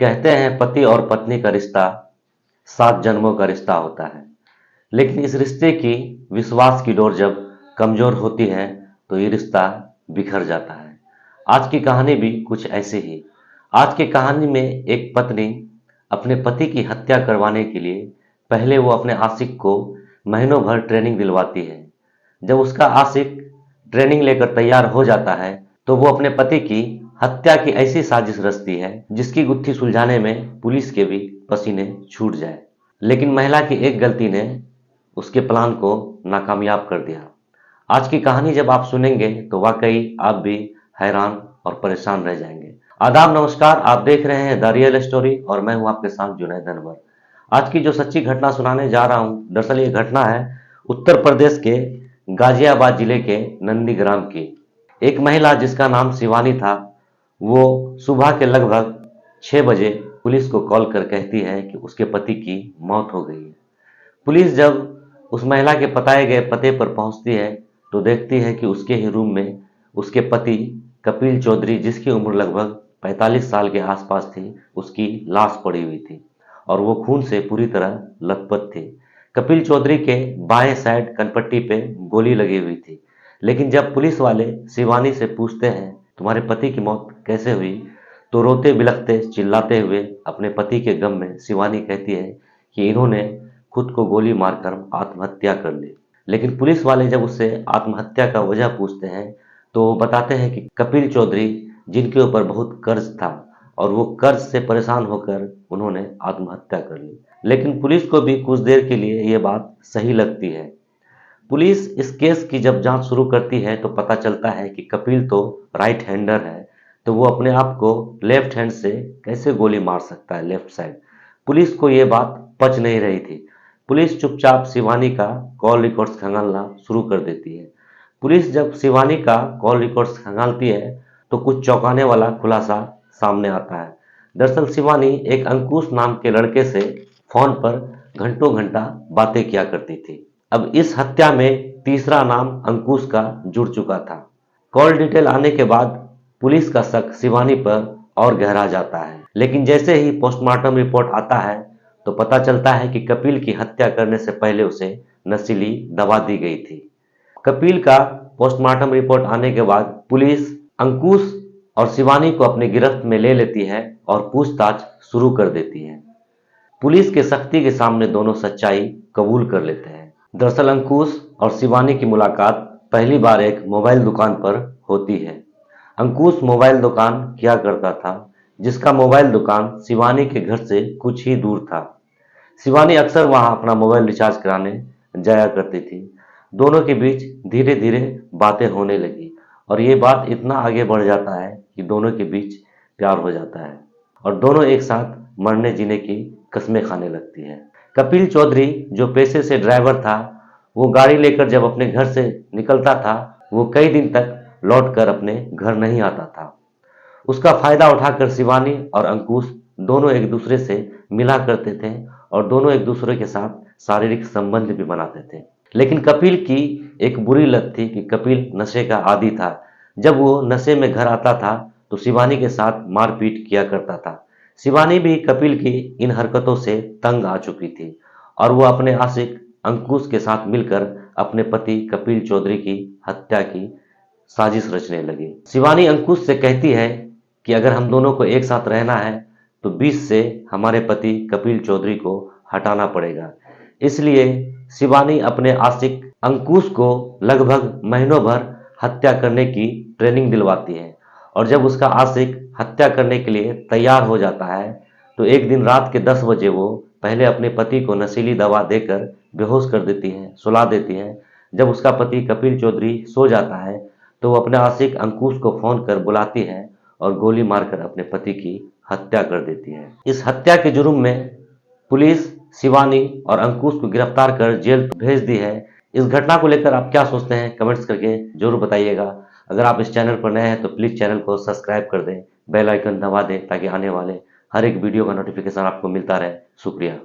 कहते हैं पति और पत्नी का रिश्ता 7 जन्मों का रिश्ता होता है। लेकिन इस रिश्ते की विश्वास की डोर जब कमजोर होती है तो ये रिश्ता बिखर जाता है। आज की कहानी भी कुछ ऐसी ही। आज की कहानी में एक पत्नी अपने पति की हत्या करवाने के लिए पहले वो अपने आशिक को महीनों भर ट्रेनिंग दिलवाती है। जब उसका आशिक ट्रेनिंग लेकर तैयार हो जाता है तो वो अपने पति की हत्या की ऐसी साजिश रचती है जिसकी गुत्थी सुलझाने में पुलिस के भी पसीने छूट जाए। लेकिन महिला की एक गलती ने उसके प्लान को नाकामयाब कर दिया। आज की कहानी जब आप सुनेंगे तो वाकई आप भी हैरान और परेशान रह जाएंगे। आदाब, नमस्कार। आप देख रहे हैं द रियल स्टोरी और मैं हूं आपके साथ जुनैद अनवर। आज की जो सच्ची घटना सुनाने जा रहा हूं, दरअसल ये घटना है उत्तर प्रदेश के गाजियाबाद जिले के नंदीग्राम की। एक महिला जिसका नाम शिवानी था, वो सुबह के लगभग 6 बजे पुलिस को कॉल कर कहती है कि उसके पति की मौत हो गई है। पुलिस जब उस महिला के बताए गए पते पर पहुंचती है तो देखती है कि उसके ही रूम में उसके पति कपिल चौधरी, जिसकी उम्र लगभग 45 साल के आसपास थी, उसकी लाश पड़ी हुई थी और वो खून से पूरी तरह लथपथ थी। कपिल चौधरी के बाएं साइड कनपट्टी पे गोली लगी हुई थी। लेकिन जब पुलिस वाले शिवानी से पूछते हैं तुम्हारे पति की मौत कैसे हुई, तो रोते बिलखते चिल्लाते हुए अपने पति के गम में शिवानी कहती है कि इन्होंने खुद को गोली मारकर आत्महत्या कर ली। लेकिन पुलिस वाले जब उससे आत्महत्या का वजह पूछते हैं तो वो बताते हैं कि कपिल चौधरी, जिनके ऊपर बहुत कर्ज था और वो कर्ज से परेशान होकर उन्होंने आत्महत्या कर ली। लेकिन पुलिस को भी कुछ देर के लिए ये बात सही लगती है। पुलिस इस केस की जब जांच शुरू करती है तो पता चलता है कि कपिल तो राइट हैंडर है, तो वो अपने आप को लेफ्ट हैंड से कैसे गोली मार सकता है, लेफ्ट साइड। पुलिस को ये बात पच नहीं रही थी। पुलिस चुपचाप शिवानी का कॉल रिकॉर्ड्स खंगालना शुरू कर देती है। पुलिस जब शिवानी का कॉल रिकॉर्ड्स खंगालती है तो कुछ चौंकाने वाला खुलासा सामने आता है। दरअसल शिवानी एक अंकुश नाम के लड़के से फोन पर घंटों घंटा बातें किया करती थी। अब इस हत्या में तीसरा नाम अंकुश का जुड़ चुका था। कॉल डिटेल आने के बाद पुलिस का शक शिवानी पर और गहरा जाता है। लेकिन जैसे ही पोस्टमार्टम रिपोर्ट आता है तो पता चलता है कि कपिल की हत्या करने से पहले उसे नशीली दवा दी गई थी। कपिल का पोस्टमार्टम रिपोर्ट आने के बाद पुलिस अंकुश और शिवानी को अपनी गिरफ्त में ले लेती है और पूछताछ शुरू कर देती है। पुलिस के सख्ती के सामने दोनों सच्चाई कबूल कर लेते हैं। दरअसल अंकुश और शिवानी की मुलाकात पहली बार एक मोबाइल दुकान पर होती है। अंकुश मोबाइल दुकान किया करता था, जिसका मोबाइल दुकान शिवानी के घर से कुछ ही दूर था। शिवानी अक्सर वहां अपना मोबाइल रिचार्ज कराने जाया करती थी। दोनों के बीच धीरे धीरे बातें होने लगी और ये बात इतना आगे बढ़ जाता है कि दोनों के बीच प्यार हो जाता है और दोनों एक साथ मरने जीने की कस्में खाने लगती है। कपिल चौधरी, जो पेशे से ड्राइवर था, वो गाड़ी लेकर जब अपने घर से निकलता था वो कई दिन तक लौटकर अपने घर नहीं आता था। उसका फायदा उठाकर शिवानी और अंकुश दोनों एक दूसरे से मिला करते थे और दोनों एक दूसरे के साथ शारीरिक संबंध भी बनाते थे। लेकिन कपिल की एक बुरी लत थी कि कपिल नशे का आदी था। जब वो नशे में घर आता था तो शिवानी के साथ मारपीट किया करता था। शिवानी भी कपिल की इन हरकतों से तंग आ चुकी थी और वो अपने आशिक अंकुश के साथ मिलकर अपने पति कपिल चौधरी की हत्या की साजिश रचने लगी। शिवानी अंकुश से कहती है कि अगर हम दोनों को एक साथ रहना है तो बीच से हमारे पति कपिल चौधरी को हटाना पड़ेगा। इसलिए शिवानी अपने आशिक अंकुश को लगभग महीनों भर हत्या करने की ट्रेनिंग दिलवाती है और जब उसका आशिक हत्या करने के लिए तैयार हो जाता है तो एक दिन रात के 10 बजे वो पहले अपने पति को नशीली दवा देकर बेहोश कर देती है, सुला देती है। जब उसका पति कपिल चौधरी सो जाता है तो वो अपने आशिक अंकुश को फोन कर बुलाती है और गोली मारकर अपने पति की हत्या कर देती है। इस हत्या के जुर्म में पुलिस शिवानी और अंकुश को गिरफ्तार कर जेल भेज दी है। इस घटना को लेकर आप क्या सोचते हैं, कमेंट्स करके जरूर बताइएगा। अगर आप इस चैनल पर नए हैं तो प्लीज़ चैनल को सब्सक्राइब कर दें, बेल आइकन दबा दें ताकि आने वाले हर एक वीडियो का नोटिफिकेशन आपको मिलता रहे। शुक्रिया।